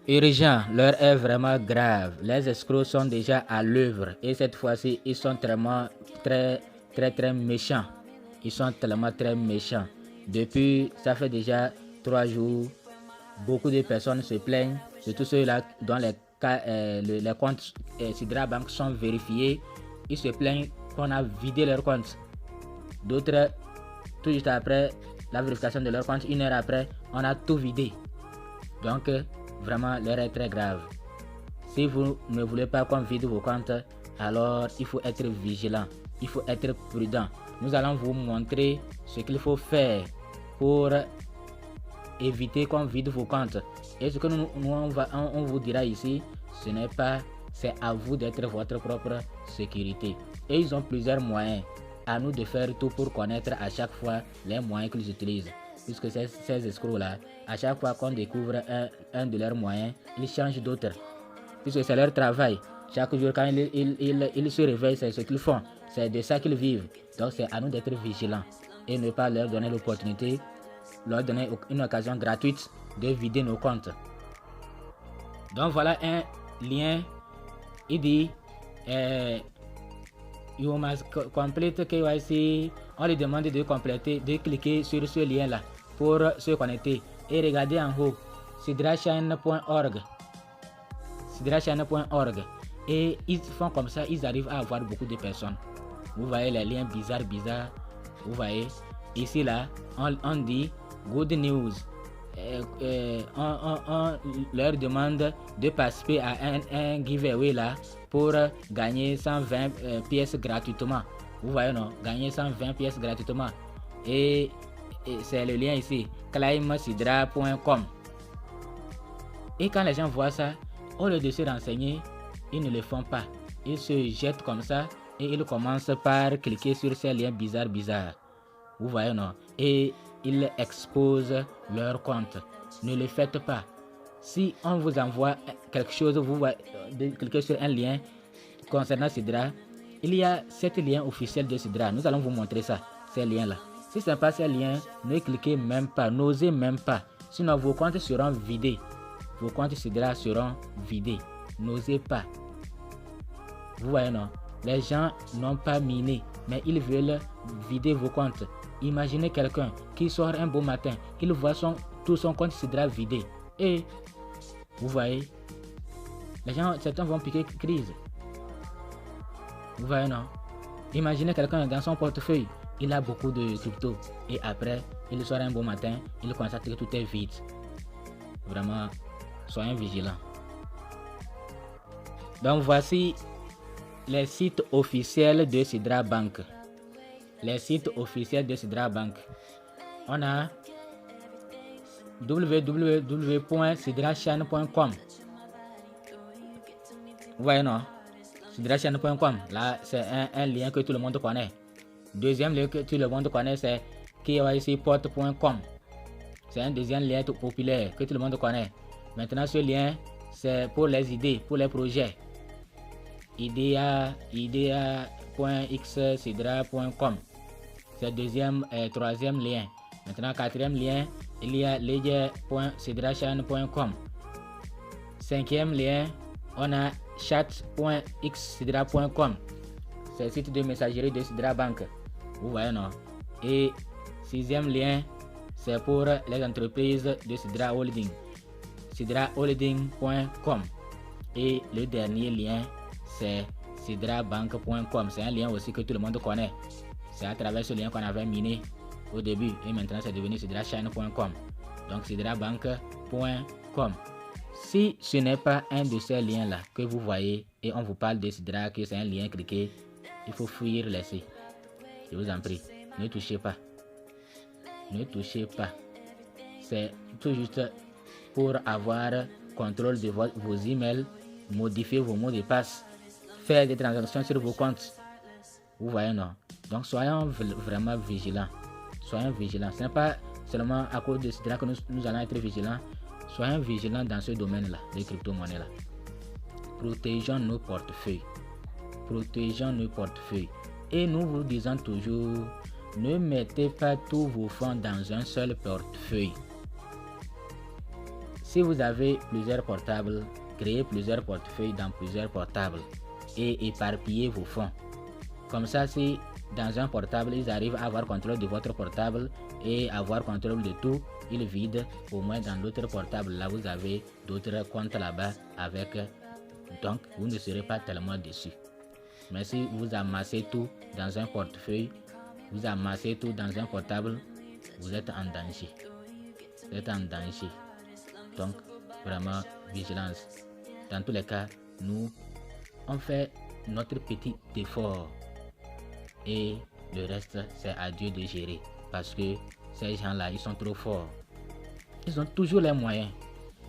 Urgent, l'heure est vraiment grave. Les escrocs sont déjà à l'œuvre et cette fois-ci, ils sont très méchants. Ils sont tellement très méchants. Depuis, ça fait déjà 3 jours, beaucoup de personnes se plaignent, surtout ceux-là dont les comptes Sidra Bank sont vérifiés. Ils se plaignent qu'on a vidé leur compte. D'autres, tout juste après la vérification de leur compte, 1 heure après, on a tout vidé. Donc, vraiment, l'heure est très grave. Si vous ne voulez pas qu'on vide vos comptes, alors il faut être vigilant, il faut être prudent. Nous allons vous montrer ce qu'il faut faire pour éviter qu'on vide vos comptes. Et ce que on vous dira ici, ce n'est pas, c'est à vous d'être votre propre sécurité. Et ils ont plusieurs moyens. À nous de faire tout pour connaître à chaque fois les moyens qu'ils utilisent. Puisque ces escrocs-là, à chaque fois qu'on découvre un de leurs moyens, ils changent d'autres. Puisque c'est leur travail. Chaque jour, quand ils se réveillent, c'est ce qu'ils font. C'est de ça qu'ils vivent. Donc, c'est à nous d'être vigilants et ne pas leur donner l'opportunité, leur donner une occasion gratuite de vider nos comptes. Donc, voilà un lien. Il dit You must complete KYC. On lui demande de compléter, de cliquer sur ce lien-là pour se connecter. Et regardez en haut, sidrachain.org. sidrachain.org. Et ils font comme ça, ils arrivent à avoir beaucoup de personnes. Vous voyez les liens bizarres. Vous voyez, ici là, on dit good news. On leur demande de participer à un giveaway là pour gagner 120 pièces gratuitement. Vous voyez non, gagner 120 pièces gratuitement. Et c'est le lien ici, claimsidra.com. Et quand les gens voient ça, au lieu de se renseigner, ils ne le font pas. Ils se jettent comme ça et ils commencent par cliquer sur ces liens bizarres. Vous voyez non? Et ils exposent leur compte. Ne le faites pas. Si on vous envoie quelque chose, vous voyez, cliquez sur un lien concernant Sidra, il y a 7 liens officiels de Sidra. Nous allons vous montrer ça, ces liens-là. Si ce n'est pas ces liens, ne cliquez même pas, n'osez même pas. Sinon, vos comptes seront vidés. Vos comptes Sidra seront vidés. N'osez pas. Vous voyez non? Les gens n'ont pas miné, mais ils veulent vider vos comptes. Imaginez quelqu'un qui sort un beau matin, il voit tout son compte Sidra vidé. Et vous voyez, les gens, certains vont piquer crise. Vous voyez non? Imaginez quelqu'un dans son portefeuille, il a beaucoup de crypto. Et après, il sort un beau matin, il constate que tout est vide. Vraiment, soyez vigilants. Donc voici les sites officiels de Sidra Bank. Les sites officiels de Sidra Bank. On a www.sidrachain.com. Vous voyez non? Sidrachain.com. Là, c'est un lien que tout le monde connaît. Deuxième lien que tout le monde connaît, c'est kycport.com. C'est un deuxième lien tout populaire que tout le monde connaît. Maintenant, ce lien, c'est pour les idées, pour les projets. idea.xsidra.com. C'est le deuxième et troisième lien. Maintenant, quatrième lien, il y a ledger.sidrachain.com. Cinquième lien, on a chat.xsidra.com. C'est le site de messagerie de Sidra Bank. Vous voyez non? Et sixième lien, c'est pour les entreprises de Sidra Holding. sidraholding.com. Et le dernier lien, c'est sidrabank.com. C'est un lien aussi que tout le monde connaît. C'est à travers ce lien qu'on avait miné au début et maintenant c'est devenu sidrachain.com. Donc sidrabank.com. Si ce n'est pas un de ces liens là que vous voyez et on vous parle de Sidra, que c'est un lien cliqué, il faut fuir, laisser. Je vous en prie, ne touchez pas. Ne touchez pas. C'est tout juste pour avoir contrôle de vos emails, modifier vos mots de passe, faire des transactions sur vos comptes. Vous voyez non? Donc soyons vraiment vigilants. Soyons vigilants. Ce n'est pas seulement à cause de Sidra que nous allons être vigilants. Soyons vigilants dans ce domaine-là, les crypto-monnaies-là. Protégeons nos portefeuilles. Protégeons nos portefeuilles. Et nous vous disons toujours, ne mettez pas tous vos fonds dans un seul portefeuille. Si vous avez plusieurs portables, créez plusieurs portefeuilles dans plusieurs portables et éparpillez vos fonds. Comme ça, si dans un portable, ils arrivent à avoir contrôle de votre portable et avoir contrôle de tout, ils vident. Au moins dans l'autre portable, là, vous avez d'autres comptes là-bas avec. Donc, vous ne serez pas tellement déçus. Mais si vous amassez tout dans un portefeuille, vous amassez tout dans un portable, vous êtes en danger. Vous êtes en danger. Donc, vraiment, vigilance. Dans tous les cas, nous, on fait notre petit effort. Et le reste, c'est à Dieu de gérer. Parce que ces gens-là, ils sont trop forts. Ils ont toujours les moyens.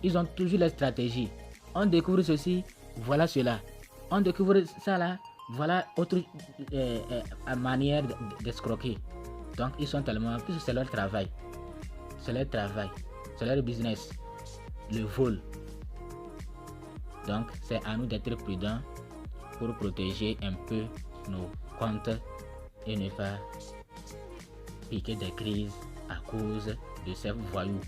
Ils ont toujours les stratégies. On découvre ceci, voilà cela. On découvre ça là, voilà autre manière d'escroquer. Donc, ils sont tellement... Puisque c'est leur travail. C'est leur travail. C'est leur business. Le vol. Donc, c'est à nous d'être prudents pour protéger un peu nos comptes et ne pas piquer des crises à cause de ces voyous.